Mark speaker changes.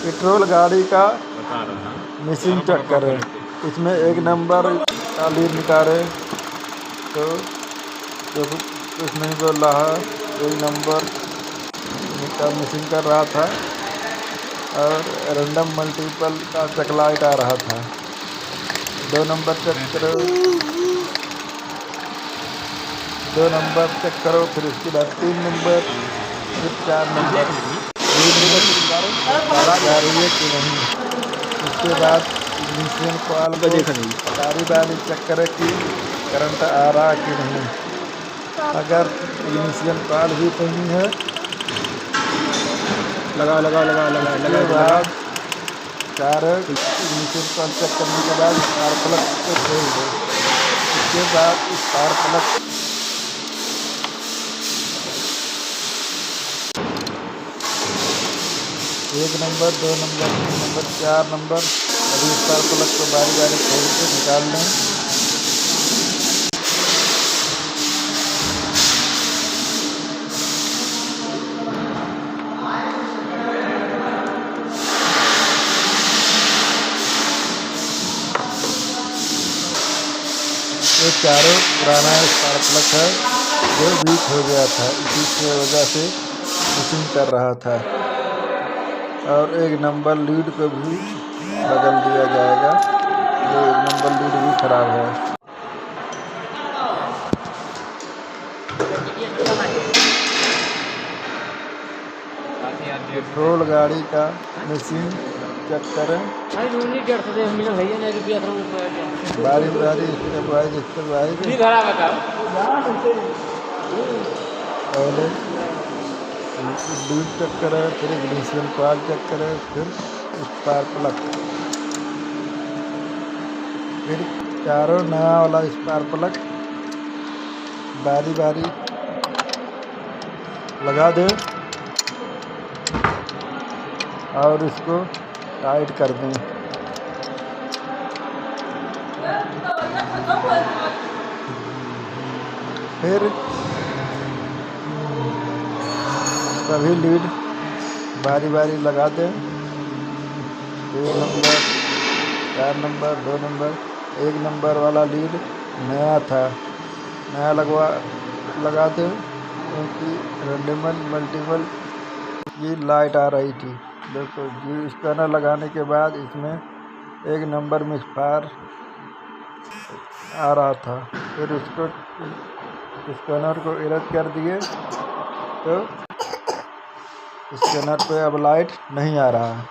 Speaker 1: Petrol गाड़ी का
Speaker 2: बता रहा
Speaker 1: मिसिंग चक्कर है। इसमें एक नंबर का लीड निकाले तो कुछ नहीं बोल रहा। एक नंबर का मिसिंग कर रहा था और रैंडम मल्टीपल का चकलाइट आ रहा था। 2 नंबर चेक करो, 2 नंबर चेक करो, फिर उसके बाद 3 नंबर, फिर 4 नंबर जा रही है कि नहीं। उसके बाद इग्निशन कॉइल को बारी बारी चेक करें कि करंट आ रहा है कि नहीं। अगर इग्निशन कॉइल भी सही है उसके बाद चार इग्निशन कॉइल चेक करने के बाद स्पार्क प्लग को खोल दो। उसके बाद spark plug 1 number, 2 number, 3 number, 4 number अभी स्पार्क प्लग को बारी बारी खोल के निकाल लें। ये चारों पुराना स्पार्क प्लग है जो वीक हो गया था, इसी की वजह से मिसिंग कर रहा था। और 1 नंबर लीड को भी बदल दिया जाएगा, ये 1 नंबर लीड भी खराब है। पेट्रोल गाड़ी का मिसिंग चेक करें, बारी बारी स्टेप वाइज पहले लीड चेक करें, फिर इग्निशन कॉइल चेक करें, फिर स्पार्क प्लग, फिर चारों नया वाला स्पार्क प्लग बारी बारी लगा दें और इसको टाइट कर दें। फिर सभी लीड बारी बारी लगा दें। 1 नंबर, 4 नंबर, 2 नंबर, 1 नंबर वाला लीड नया था, नया लगा दें क्योंकि रैंडम मल्टीपल की लाइट आ रही थी। देखो जी, स्कैनर लगाने के बाद इसमें 1 नंबर में फायर आ रहा था, फिर उसको स्कैनर को इरेज कर दिए तो स्कैनर पे अब लाइट नहीं आ रहा है।